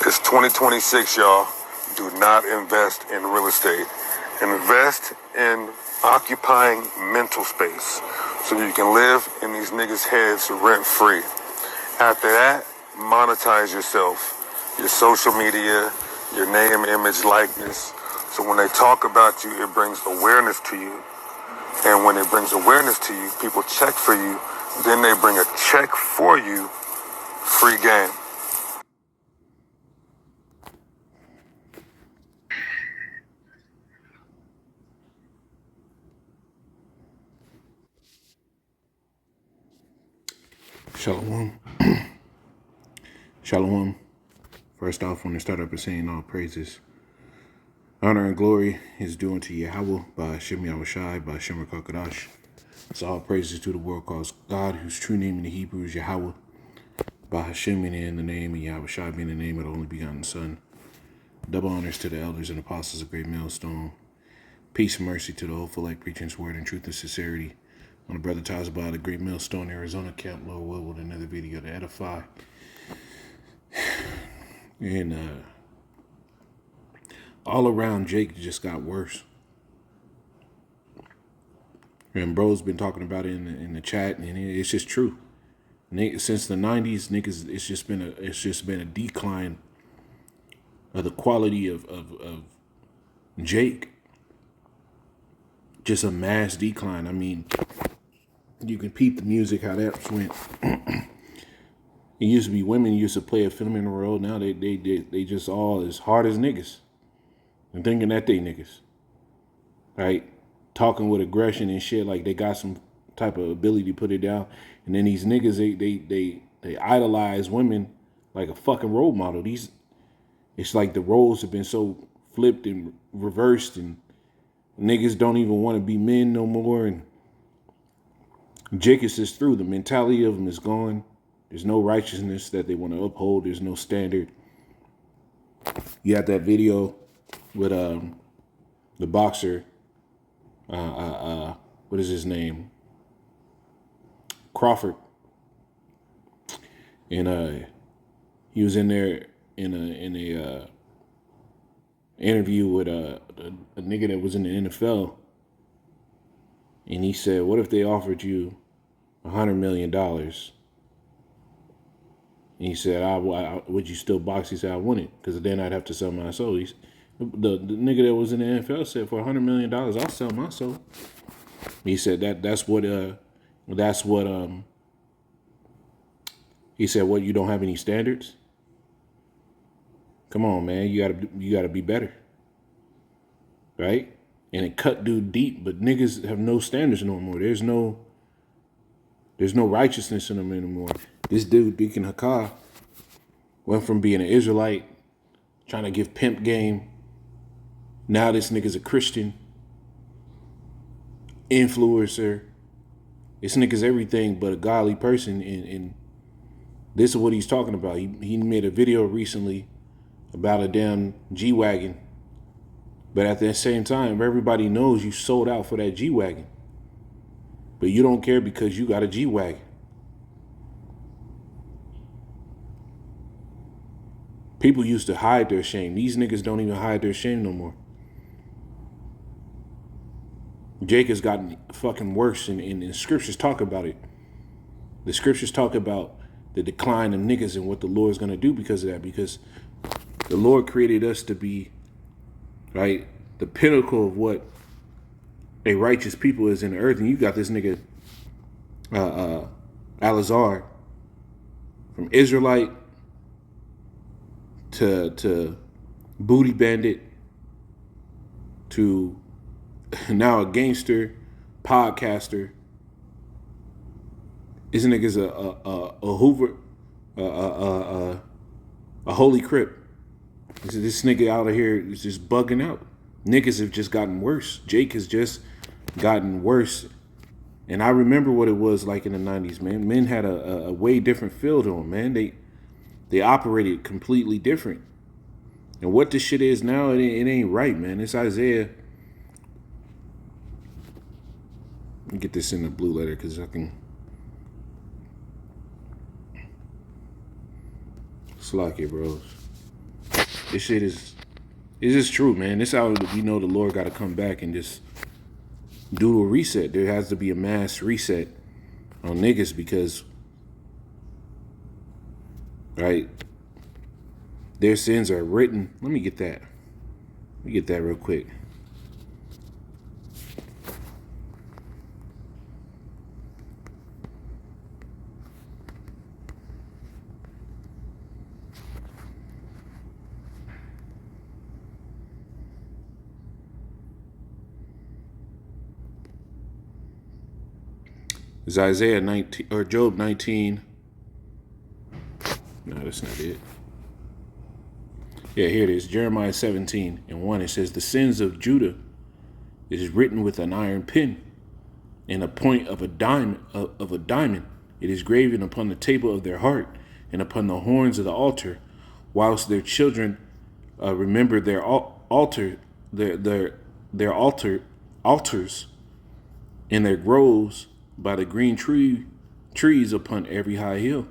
It's 2026, y'all. Do not invest in real estate. Invest in occupying mental space so you can live in these niggas' heads rent free. After that, monetize yourself, your social media, your name, image, likeness. So when they talk about you, it brings awareness to you. And when it brings awareness to you, people check for you. Then they bring a check for you. Free game. Shalom. Shalom. First off, I want to start up by saying all praises. Honor and glory is due unto Yahweh by Hashem Yahushai, by Hashem Rakakadash. It's all praises to the world called God, whose true name in the Hebrew is Yahweh, by Hashem in the name, and Yahushai being the name of the only begotten Son. Double honors to the elders and apostles of Great Millstone. Peace and mercy to the hopeful like preaching his word in truth and sincerity. On the brother Tazabah, the Great Millstone, Arizona Camp, Lord will, with another video to edify. And all around, Jake just got worse. And bro's been talking about it in the chat, and it's just true. Since the 90s, niggas, it's just been a decline of the quality of Jake. Just a mass decline. I mean, you can peep the music, how that went. It used to be women used to play a film in the road. Now they just all as hard as niggas. And thinking that they niggas. Right? Talking with aggression and shit like they got some type of ability to put it down. And then these niggas, they idolize women like a fucking role model. It's like the roles have been so flipped and reversed, and niggas don't even want to be men no more. And Jake is just through. The mentality of them is gone. There's no righteousness that they want to uphold. There's no standard. You have that video with the boxer. What is his name? Crawford. And he was in there in a interview with a nigga that was in the NFL. And he said, what if they offered you $100 million? And he said, would you still box? He said, I wouldn't, because then I'd have to sell my soul. The nigga that was in the NFL said, for $100 million, I'll sell my soul. He said that's what he said, what, you don't have any standards? Come on, man, you gotta be better. Right? And it cut dude deep, but niggas have no standards no more. There's no righteousness in them anymore. This dude, Deacon Hakah, went from being an Israelite, trying to give pimp game. Now this nigga's a Christian, influencer. This nigga's everything but a godly person. And this is what he's talking about. He made a video recently about a damn G-Wagon. But at the same time, everybody knows you sold out for that G-Wagon. But you don't care because you got a G-Wagon. People used to hide their shame. These niggas don't even hide their shame no more. Jake has gotten fucking worse, and scriptures talk about it. The scriptures talk about the decline of niggas and what the Lord's going to do because of that. Because the Lord created us to be, right, the pinnacle of what a righteous people is in the earth. And you got this nigga, Alazar, from Israelite to booty bandit to now a gangster, podcaster. This nigga's a Hoover, a holy crip. This nigga out of here is just bugging out. Niggas have just gotten worse. Jake has just gotten worse. And I remember what it was like in the 90s, man. Men had a way different feel to them, man. They operated completely different. And what this shit is now, it ain't right, man. It's Isaiah. Let me get this in the blue letter because I can. Slack it, bros. This shit is, it's just true, man. This how we know the Lord got to come back and just do a reset. There has to be a mass reset on niggas because, right, their sins are written. Let me get that. Let me get that real quick. It's Isaiah 19 or Job 19. No, that's not it. Yeah, here it is. Jeremiah 17:1. It says, "The sins of Judah is written with an iron pen, and a point of a diamond. It is graven upon the table of their heart, and upon the horns of the altar, whilst their children remember their altars and their groves by the green trees upon every high hill."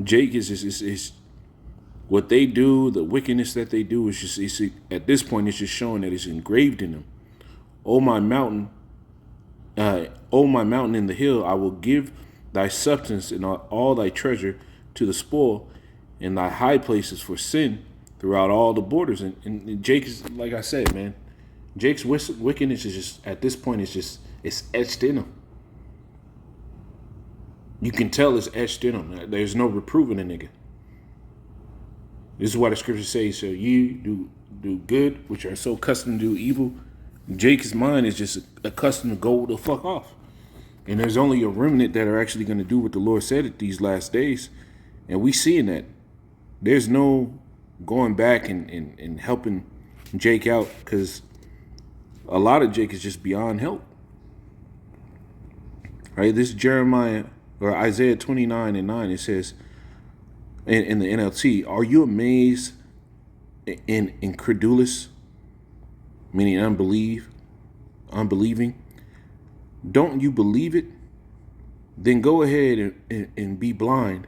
Jake is what they do, the wickedness that they do is just, at this point, it's just showing that it's engraved in them. Oh my mountain in the hill, I will give thy substance and all thy treasure to the spoil, and thy high places for sin throughout all the borders. And Jake is, like I said, man, Jake's wickedness is just, at this point, it's etched in him. You can tell it's etched in him. There's no reproving a nigga. This is why the scripture says, "So you do good, which are so accustomed to do evil." Jake's mind is just accustomed to go the fuck off. And there's only a remnant that are actually going to do what the Lord said at these last days. And we seeing that. There's no going back and helping Jake out, because a lot of Jake is just beyond help. Right? This is Jeremiah or Isaiah 29:9. It says in the NLT, "Are you amazed and incredulous?" Meaning unbelieving. "Don't you believe it? Then go ahead and be blind.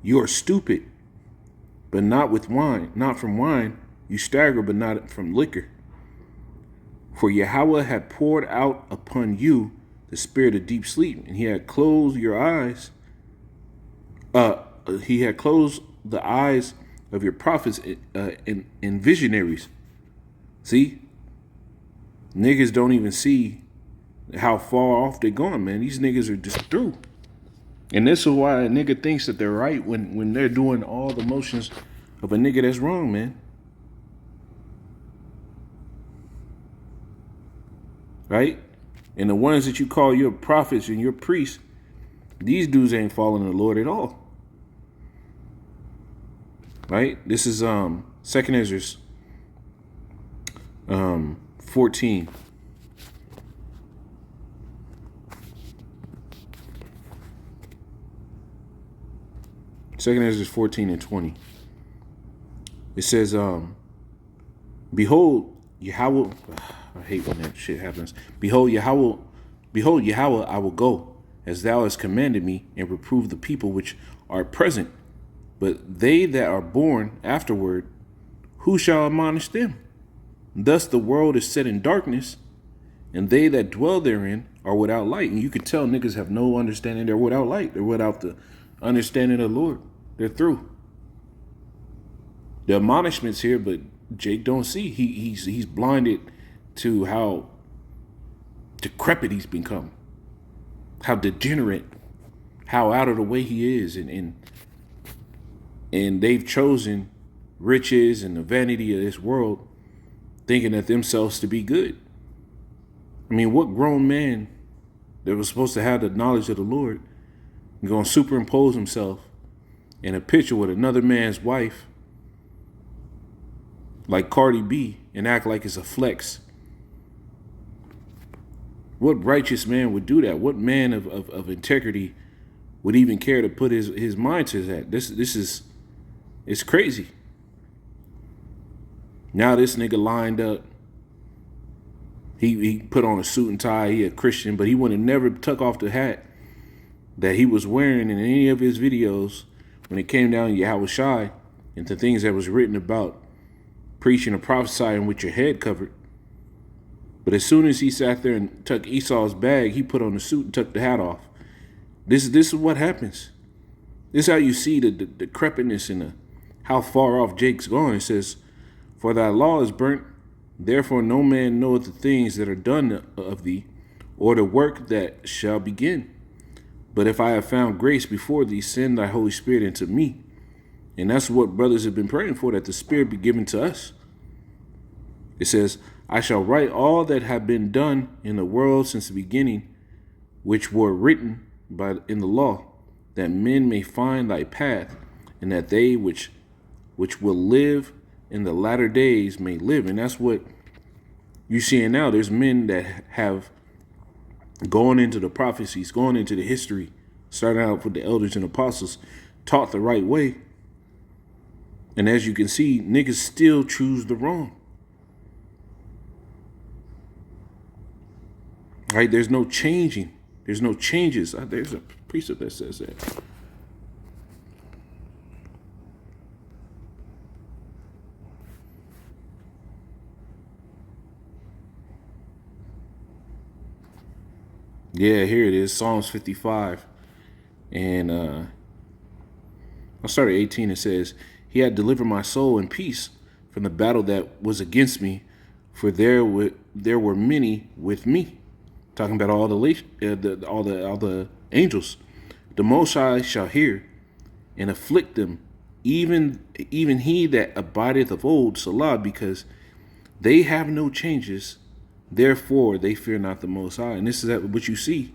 You are stupid, but not with wine, not from wine. You stagger, but not from liquor. For Yahweh had poured out upon you the spirit of deep sleep, and he had closed your eyes. He had closed the eyes of your prophets and visionaries." See? Niggas don't even see how far off they're going, man. These niggas are just through. And this is why a nigga thinks that they're right when they're doing all the motions of a nigga that's wrong, man. Right? And the ones that you call your prophets and your priests, these dudes ain't following the Lord at all. Right? This is 2nd Ezra 14. Second Ezra 14:20. It says, "Behold, Yahweh." I hate when that shit happens. Behold, Yahweh, I will go, as thou hast commanded me, and reprove the people which are present. But they that are born afterward, who shall admonish them? Thus the world is set in darkness, and they that dwell therein are without light." And you could tell niggas have no understanding. They're without light. They're without the understanding of the Lord. They're through. The admonishments here, but Jake don't see. He's blinded to how decrepit he's become, how degenerate, how out of the way he is, and they've chosen riches and the vanity of this world, thinking that themselves to be good. I mean, what grown man that was supposed to have the knowledge of the Lord going to superimpose himself in a picture with another man's wife, like Cardi B, and act like it's a flex? What righteous man would do that? What man of integrity would even care to put his mind to that? This is, it's crazy. Now this nigga lined up. He put on a suit and tie. He a Christian, but he would have never took off the hat that he was wearing in any of his videos when it came down to Yahweh Shai, and the things that was written about preaching or prophesying with your head covered. But as soon as he sat there and took Esau's bag, he put on the suit and took the hat off. This is what happens. This is how you see the decrepitness and how far off Jake's going. It says, "For thy law is burnt, therefore no man knoweth the things that are done of thee, or the work that shall begin. But if I have found grace before thee, send thy Holy Spirit into me." And that's what brothers have been praying for, that the Spirit be given to us. It says, "I shall write all that have been done in the world since the beginning, which were written in the law, that men may find thy path, and that they which will live in the latter days may live." And that's what you're seeing now. There's men that have gone into the prophecies, gone into the history, starting out with the elders and apostles, taught the right way. And as you can see, niggas still choose the wrong. Right? There's no changing. There's no changes. There's a precept that says that. Yeah, here it is, Psalms 55. And I'll start at 18. It says, "He had delivered my soul in peace from the battle that was against me, for there were many with me." Talking about all the angels. "The Most High shall hear and afflict them, even he that abideth of old, Salah, because they have no changes, therefore they fear not the Most High." And this is what you see,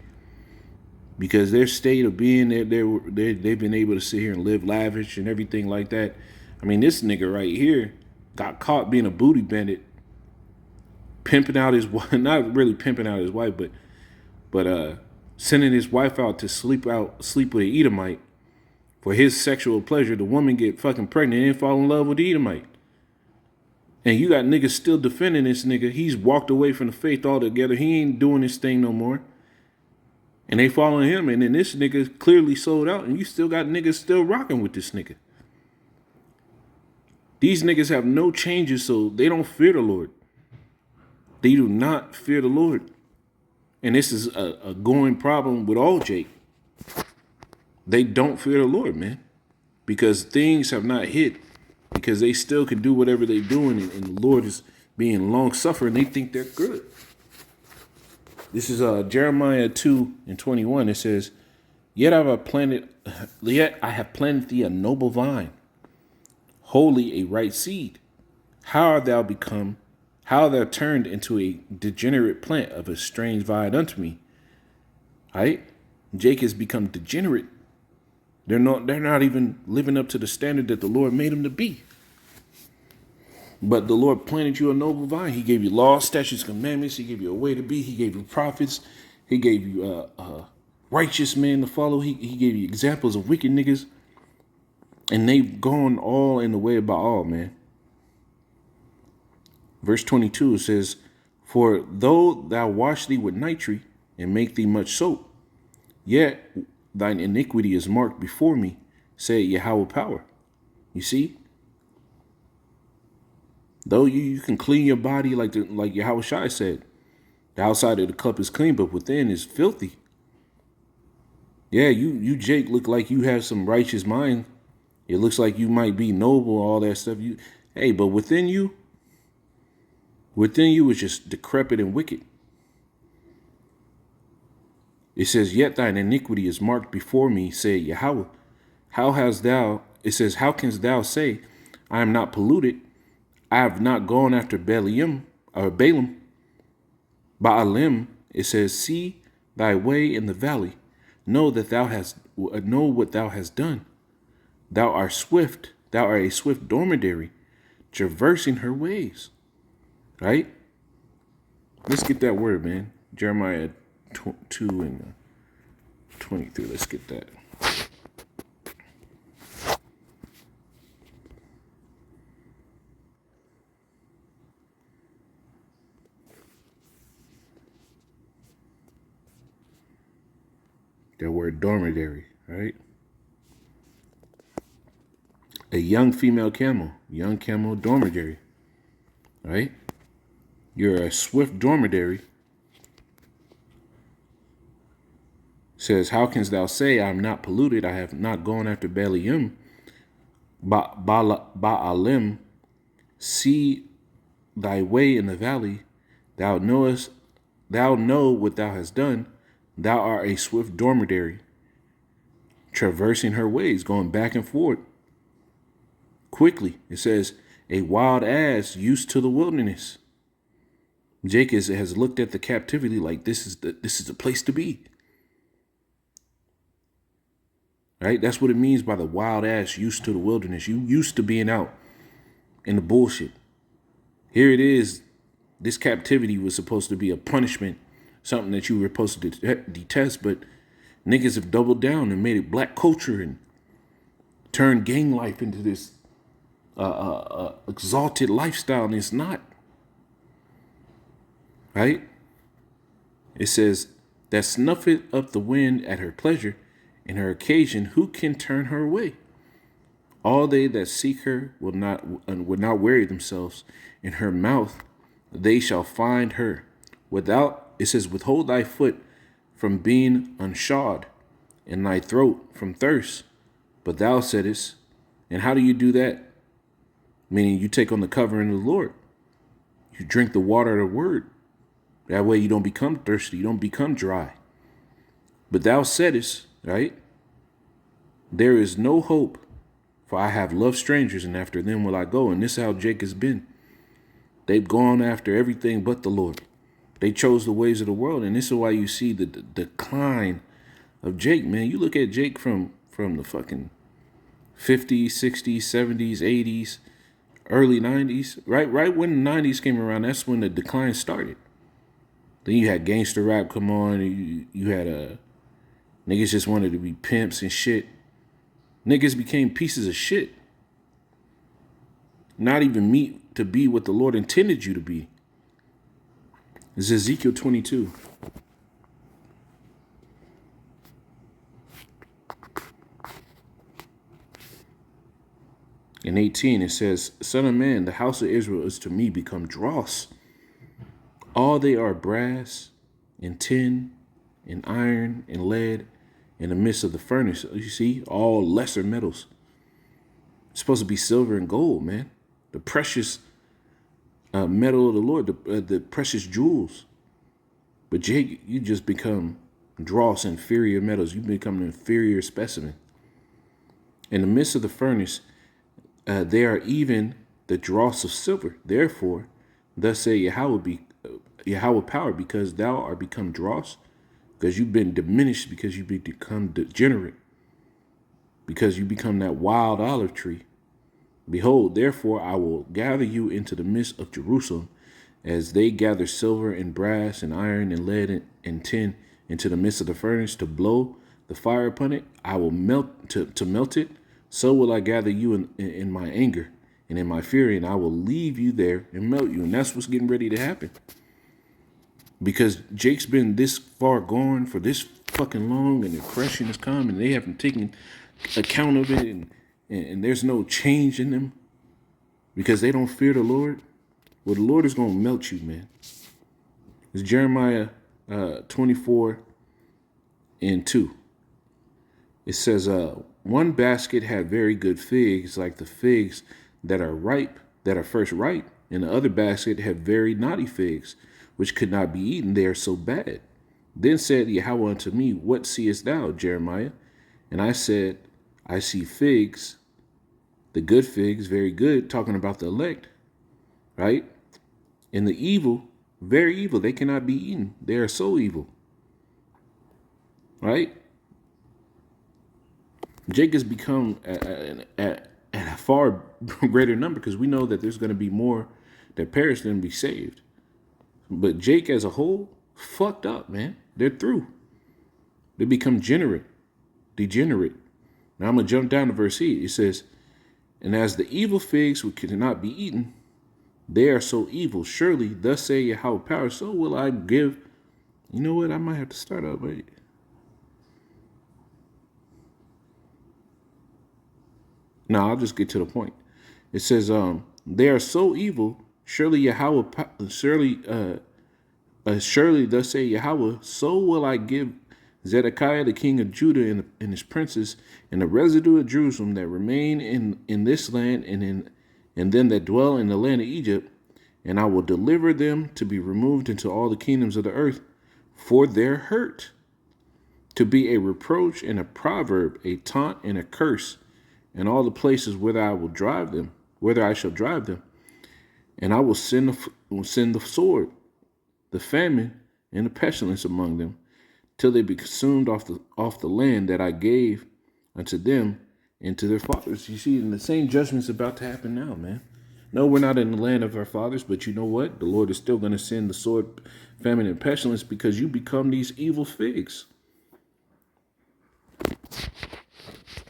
because their state of being, they've been able to sit here and live lavish and everything like that. I mean, this nigga right here got caught being a booty bandit, pimping out his wife, not really pimping out his wife, but sending his wife out to sleep with an Edomite for his sexual pleasure. The woman get fucking pregnant and fall in love with the Edomite. And you got niggas still defending this nigga. He's walked away from the faith altogether. He ain't doing this thing no more. And they following him, and then this nigga clearly sold out, and you still got niggas still rocking with this nigga. These niggas have no changes, so they don't fear the Lord. They do not fear the Lord. And this is a going problem with all Jake. They don't fear the Lord, man. Because things have not hit. Because they still can do whatever they're doing, and the Lord is being long-suffering. They think they're good. This is Jeremiah 2:21. It says, Yet I have planted thee a noble vine, wholly a right seed. How thou turned into a degenerate plant of a strange vine unto me. Right? Jake has become degenerate. They're not even living up to the standard that the Lord made them to be. But the Lord planted you a noble vine. He gave you laws, statutes, commandments. He gave you a way to be. He gave you prophets. He gave you righteous men to follow. He gave you examples of wicked niggas. And they've gone all in the way of Baal, man. Verse 22, it says, For though thou wash thee with nitre and make thee much soap, yet thine iniquity is marked before me, said Yahweh power. You see? Though you can clean your body like Yahweh Shai said, the outside of the cup is clean, but within is filthy. Yeah, you Jake, look like you have some righteous mind. It looks like you might be noble, all that stuff. But within you is just decrepit and wicked. It says, Yet thine iniquity is marked before me, said Yahweh. How canst thou say, I am not polluted? I have not gone after Balaam. Baalim, it says, See thy way in the valley. Know what thou hast done. Thou art a swift dromedary, traversing her ways. Right? Let's get that word, man. Jeremiah 2 and 23. Let's get that. That word dromedary, right? A young female camel, young camel dromedary, right? You're a swift dromedary. Says, how canst thou say I am not polluted? I have not gone after Baalim. Baalim, see thy way in the valley. Thou know what thou hast done. Thou art a swift dromedary, traversing her ways, going back and forth quickly. It says, a wild ass used to the wilderness. Jacob has looked at the captivity like this is the place to be. Right? That's what it means by the wild ass used to the wilderness. You used to being out in the bullshit. Here it is. This captivity was supposed to be a punishment, something that you were supposed to detest, but niggas have doubled down and made it black culture and turned gang life into this exalted lifestyle, and it's not. Right? It says, that snuffeth up the wind at her pleasure, and her occasion, who can turn her away? All they that seek her will not weary themselves. In her mouth they shall find her. It says, withhold thy foot from being unshod, and thy throat from thirst. But thou saidest, and how do you do that? Meaning you take on the covering of the Lord. You drink the water of the word. That way you don't become thirsty. You don't become dry. But thou saidest, right? There is no hope, for I have loved strangers, and after them will I go. And this is how Jake has been. They've gone after everything but the Lord. They chose the ways of the world, and this is why you see the decline of Jake, man. You look at Jake from the fucking 50s, 60s, 70s, 80s, early 90s. Right when the 90s came around, that's when the decline started. Then you had gangster rap come on. You had niggas just wanted to be pimps and shit. Niggas became pieces of shit. Not even meet to be what the Lord intended you to be. It's Ezekiel 22. In 18, it says, Son of man, the house of Israel is to me become dross. All they are brass and tin and iron and lead in the midst of the furnace. You see, all lesser metals. It's supposed to be silver and gold, man. The precious metal of the Lord, the precious jewels. But Jake, you just become dross, inferior metals. You become an inferior specimen. In the midst of the furnace, they are even the dross of silver. Therefore, thus say Yahweh power, because thou art become dross, because you've been diminished, because you become degenerate, because you become that wild olive tree. Behold, therefore I will gather you into the midst of Jerusalem, as they gather silver and brass and iron and lead and tin into the midst of the furnace to blow the fire upon it. I will melt to melt it. So will I gather you in my anger and in my fury, and I will leave you there and melt you. And that's what's getting ready to happen. Because Jake's been this far gone for this fucking long, and the oppression has come, and they haven't taken account of it, and there's no change in them because they don't fear the Lord. Well, the Lord is going to melt you, man. It's Jeremiah 24 and 2. It says, one basket had very good figs, like the figs that are ripe, that are first ripe, and the other basket had very naughty figs, which could not be eaten. They are so bad. Then said Yahweh unto me, what seest thou, Jeremiah? And I said, I see figs, the good figs, very good, talking about the elect, right? And the evil, very evil, they cannot be eaten. They are so evil, right? Jake has become at a far greater number, because we know that there's going to be more that perish than be saved. But Jake as a whole, fucked up, man. They're through. They become degenerate. Now I'm going to jump down to verse 8. It says, and as the evil figs which cannot be eaten, they are so evil. Surely, thus say Yahweh power, so will I give. You know what? I might have to start up. Wait. Now I'll just get to the point. It says, they are so evil. Surely Yahweh, surely thus say Yahweh, so will I give Zedekiah the king of Judah and his princes and the residue of Jerusalem that remain in this land and them that dwell in the land of Egypt, and I will deliver them to be removed into all the kingdoms of the earth for their hurt, to be a reproach and a proverb, a taunt and a curse, in all the places whither I will drive them, whither I shall drive them. And I will send the sword, the famine, and the pestilence among them, till they be consumed off the land that I gave unto them and to their fathers. You see, and the same judgment's about to happen now, man. No, we're not in the land of our fathers, but you know what? The Lord is still going to send the sword, famine, and pestilence because you become these evil figs.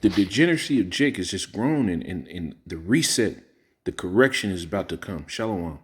The degeneracy of Jake has just grown, and the reset, the correction is about to come. Shalom.